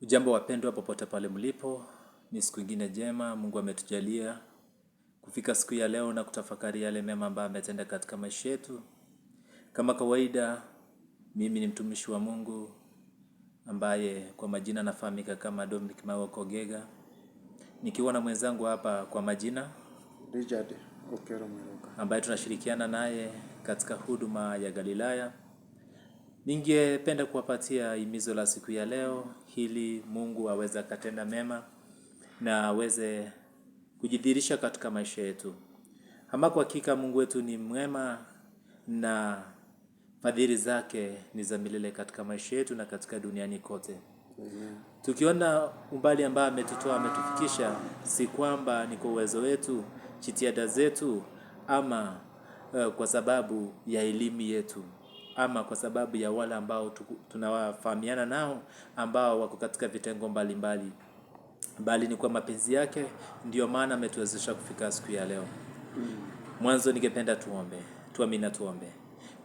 Ujambo wapendwa popote pale mlipo, ni siku ingine jema, Mungu ametujalia kufika siku ya leo na kutafakari yale mema ambayo ametenda katika maisha yetu. Kama kawaida, mimi ni mtumishi wa Mungu ambaye kwa majina nafahamika kama Dominic Mawoko Ogega. Nikiwa na mwenzangu hapa kwa majina Richard Okero Mwiruka, ambaye tunashirikiana naye katika huduma ya Galilaya. Ningependa kuwapatia himizo la siku ya leo ili Mungu aweze akatenda mema na aweze kujidhihirisha katika maisha yetu. Ama kwa hakika Mungu wetu ni mwema na fadhili zake ni za milele katika maisha yetu na katika duniani kote. Amen. Tukiona umbali ambao ametutoa ametufikisha, si kwamba ni kwa uwezo wetu, jitihada zetu, ama kwa sababu ya elimu yetu, ama kwa sababu ya wale ambao tunawafahamiana nao ambao wako katika vitengo mbalimbali, bali ni kwa mapenzi yake. Ndio maana ametuwezesha kufika siku ya leo. Mwanzo ningependa tuombe. Tuombe.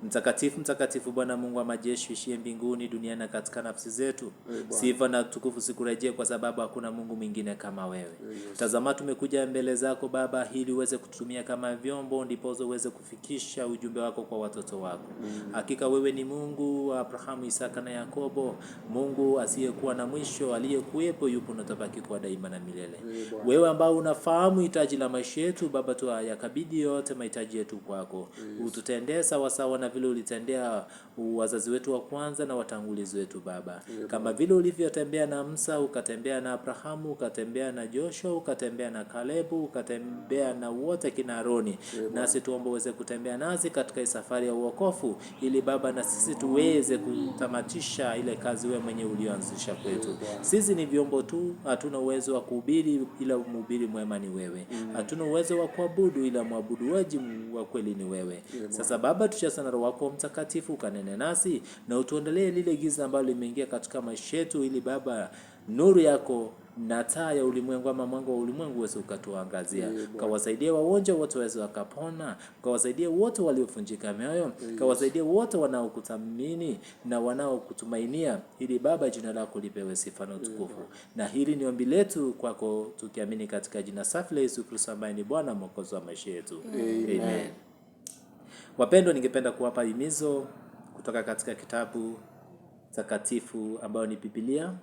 Mtakatifu, mtakatifu Bwana Mungu wa majeshi, uishie mbinguni, duniani na katika nafsi zetu. Sifa na tukufu sikurejee, kwa sababu hakuna Mungu mwingine kama wewe. Tazama tumekuja mbele zako Baba ili uweze kutumia kama vyombo, ndipo uweze kufikisha ujumbe wako kwa watoto wako. Hakika wewe ni Mungu wa Abrahamu, Isaka na Yakobo, Mungu asiyekuwa na mwisho, aliyekuwepo, yupo na utabaki kwa daima na milele. Wewe ambao unafahamu hitaji la maisha yetu Baba, tuyakabidhi yote mahitaji yetu kwako. Ututendee sawa sawa na vile ulitendea wazazi wetu wa kwanza na watangulizi wetu Baba. Kama vile ulivyotembea na Musa, ukatembea na Abrahamu, ukatembea na Joshua, ukatembea na Kalebu, ukatembea na wote kina Aroni. Nasi tuombe uweze kutembea nasi katika safari ya uokofu, ili Baba na sisi tuweze kutamatisha ile kazi wewe mwenyewe ulioanzisha kwetu. Sisi ni vyombo tu, hatuna uwezo wa kuhubiri, ila mhubiri mwema ni wewe. Hatuna uwezo wa kuabudu, ila mwabuduaji wa kweli ni wewe. Sasa Baba, tuchasa na Roho wako Mtakatifu kanene nasi na utuondolee lile giza ambalo limeingia katika maisha yetu, ili Baba nuru yako na taa ya ulimwengu ama mwanga wa ulimwengu uweze ukatuangazia. Kawasaidie wagonjwa wote waweze wakapona, kawasaidie wote waliofunjika mioyo, kawasaidie wote wanaokuthamini na wanaokutumainia, ili Baba jina lako lipewe sifa na utukufu. Na hili ni ombi letu kwako, tukiamini katika jina safi la Yesu Kristo ambaye ni Bwana Mwokozi wa maisha yetu. Amen. Wapendwa, ningependa kuwapa himizo kutoka katika kitabu takatifu ambayo ni Biblia.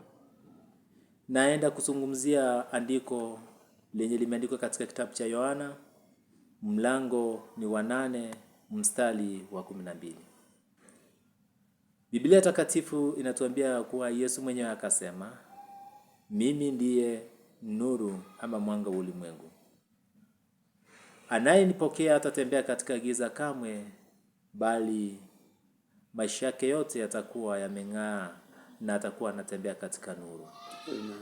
Naenda kuzungumzia andiko lenye limeandikwa katika kitabu cha Yohana, mlango ni wa 8 mstari wa 12. Biblia takatifu inatuambia kuwa Yesu mwenyewe akasema, mimi ndiye nuru ama mwanga wa ulimwengu. Anayenipokea hatatembea katika giza kamwe, bali maisha yake yote yatakuwa yameng'aa na atakuwa anatembea katika nuru. Amen.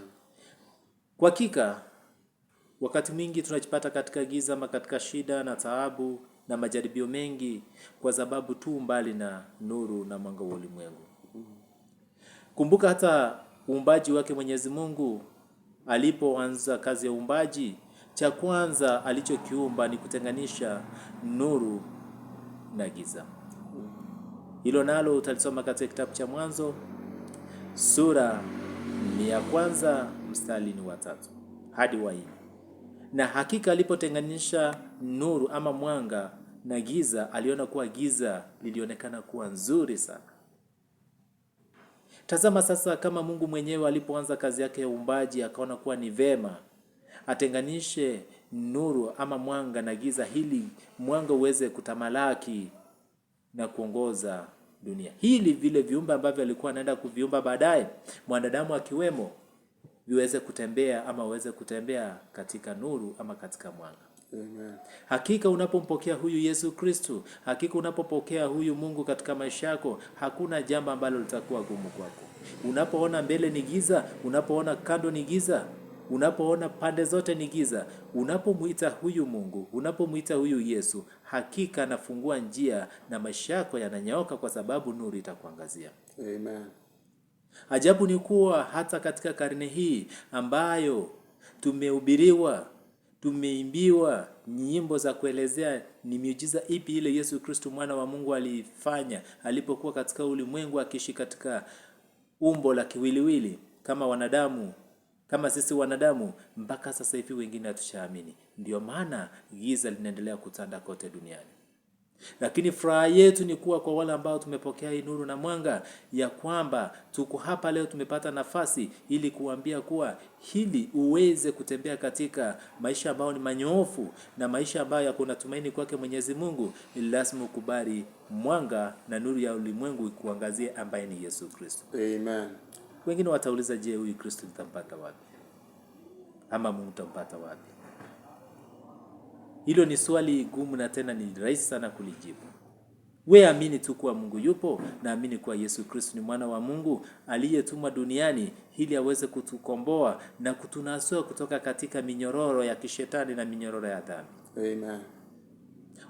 Kwa hakika wakati mwingi tunajipata katika giza ama katika shida na taabu na majaribio mengi, kwa sababu tu mbali na nuru na mwanga wa ulimwengu. Kumbuka hata uumbaji wake Mwenyezi Mungu, alipoanza kazi ya uumbaji, cha kwanza alichokiumba ni kutenganisha nuru na giza. Hilo nalo utalisoma katika kitabu cha Mwanzo sura ni ya 1 mstari ni wa 3 hadi wa 4. Na hakika alipotenganisha nuru ama mwanga na giza, aliona kuwa giza lilionekana kuwa nzuri sana. Tazama sasa, kama Mungu mwenyewe alipoanza kazi yake ya uumbaji akaona kuwa ni vema atenganishe nuru ama mwanga na giza, hili mwanga uweze kutamalaki na kuongoza dunia. Hili vile viumbe ambavyo alikuwa anaenda kuviumba baadaye, mwanadamu akiwemo, viweze kutembea ama waweze kutembea katika nuru ama katika mwanga. Amen. Hakika unapompokea huyu Yesu Kristo, hakika unapopokea huyu Mungu katika maisha yako, hakuna jambo ambalo litakuwa gumu kwako. Unapoona mbele ni giza, unapoona kando ni giza, unapoona pande zote ni giza, unapomuita huyu Mungu, unapomuita huyu Yesu, hakika anafungua njia na maisha yako yananyooka, kwa sababu nuru itakuangazia. Amen. Ajabu ni kuwa hata katika karne hii ambayo tumehubiriwa, tumeimbiwa nyimbo za kuelezea ni miujiza ipi ile Yesu Kristo mwana wa Mungu alifanya alipokuwa katika ulimwengu akiishi katika umbo la kiwiliwili, kama sisi wanadamu, mpaka sasa hivi wengine hatushaamini. Ndio maana giza linaendelea kutanda kote duniani. Lakini furaha yetu ni kuwa kwa wale ambao tumepokea hii nuru na mwanga, ya kwamba tuko hapa leo, tumepata nafasi ili kuambia kuwa hili uweze kutembea katika maisha ambayo ni manyoofu na maisha ambayo yako na tumaini kwake Mwenyezi Mungu, ili lazima ukubali mwanga na nuru ya ulimwengu ikuangazie, ambaye ni Yesu Kristo. Amen. Wengine watauliza, je, huyu Kristo nitampata wapi? Ama Mungu tampata wapi? Hilo ni swali gumu na tena ni rahisi sana kulijibu. We amini tu kuwa Mungu yupo, na amini kuwa Yesu Kristo ni mwana wa Mungu aliyetumwa duniani ili aweze kutukomboa na kutunasua kutoka katika minyororo ya kishetani na minyororo ya dhambi. Amen.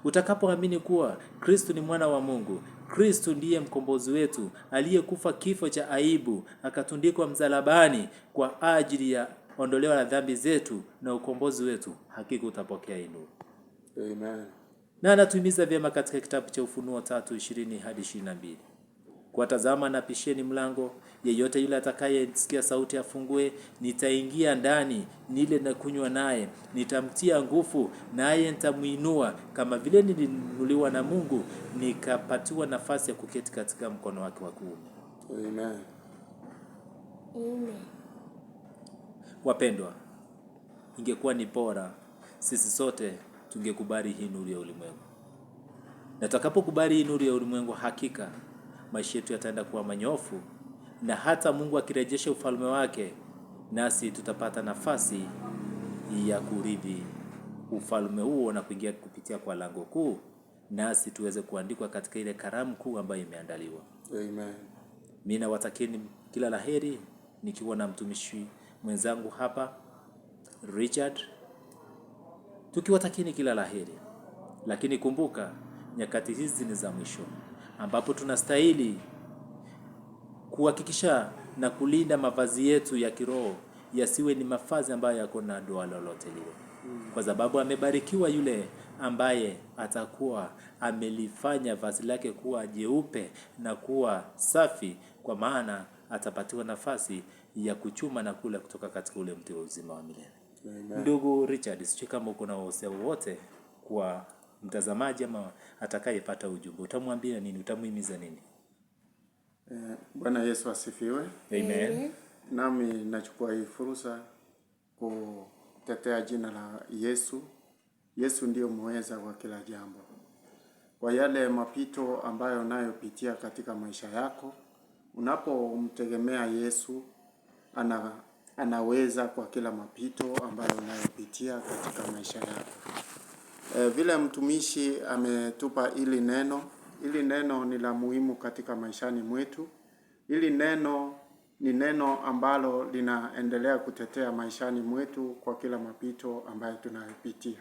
Utakapoamini kuwa Kristo ni mwana wa Mungu, Kristo ndiye mkombozi wetu aliyekufa kifo cha aibu, akatundikwa msalabani kwa ajili ya ondoleo la dhambi zetu na ukombozi wetu, hakika utapokea hilo. Amen. Na anatuhimiza vyema katika kitabu cha Ufunuo 3:20 hadi 22. Kwa tazama, napisheni mlango, yeyote yule atakayesikia sauti afungue, nitaingia ndani, nile na kunywa naye, nitamtia nguvu, naye nitamuinua, kama vile niliinuliwa na Mungu, nikapatiwa nafasi ya kuketi katika mkono wake wa kuume. Amen. Amen. Wapendwa, ingekuwa ni bora sisi sote tungekubali hii nuru ya ulimwengu. Na tutakapokubali hii nuru ya ulimwengu, hakika maisha yetu yataenda kuwa manyofu, na hata Mungu akirejesha ufalme wake, nasi tutapata nafasi ya kurithi ufalme huo na kuingia kupitia kwa lango kuu, nasi tuweze kuandikwa katika ile karamu kuu ambayo imeandaliwa. Amen. Mimi nawatakieni kila laheri, nikiwa na mtumishi mwenzangu hapa Richard, tukiwatakieni kila laheri. Lakini kumbuka, nyakati hizi ni za mwisho, ambapo tunastahili kuhakikisha na kulinda mavazi yetu ya kiroho yasiwe ni mavazi ambayo yako na doa lolote lile. Kwa sababu amebarikiwa yule ambaye atakuwa amelifanya vazi lake kuwa jeupe na kuwa safi, kwa maana atapatiwa nafasi ya kuchuma na kula kutoka katika ule mti wa uzima wa milele. Amen. Ndugu Richard, sijui kama uko na wosia wote kwa mtazamaji ama atakayepata ujumbe, utamwambia nini? Utamuhimiza nini? Bwana Yesu asifiwe. Amen. Nami nachukua hii fursa kutetea jina la Yesu. Yesu ndio muweza wa kila jambo. Kwa yale mapito ambayo unayopitia katika maisha yako, unapomtegemea Yesu, anaweza kwa kila mapito ambayo unayopitia katika maisha yako. Vile mtumishi ametupa ili neno ni la muhimu katika maishani mwetu. Ili neno ni neno ambalo linaendelea kutetea maishani mwetu kwa kila mapito ambayo tunayopitia.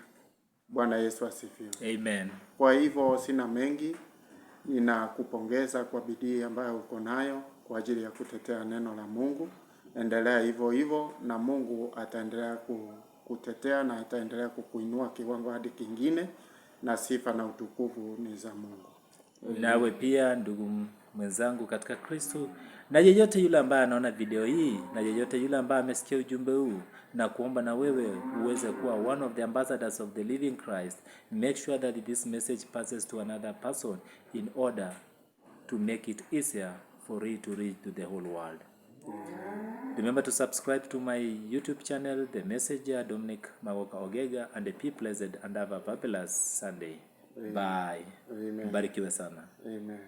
Bwana Yesu asifiwe. Amen. Kwa hivyo sina mengi, ninakupongeza kwa bidii ambayo uko nayo kwa ajili ya kutetea neno la Mungu. Endelea hivyo hivyo, na Mungu ataendelea kutetea na ataendelea kukuinua kiwango hadi kingine, na sifa na utukufu ni za Mungu. Nawe pia ndugu mwenzangu katika Kristo, na yeyote yule ambaye anaona video hii, na yeyote yule ambaye amesikia ujumbe huu, na kuomba na wewe uweze kuwa one of the ambassadors of the living Christ, make sure that this message passes to another person in order to make it easier for it to reach to the whole world. Remember to subscribe to my YouTube channel, The Messenger Dominic Mawoka Ogega, and be blessed and have a fabulous Sunday. Bye. Amen. Mbarikiwe sana. Amen.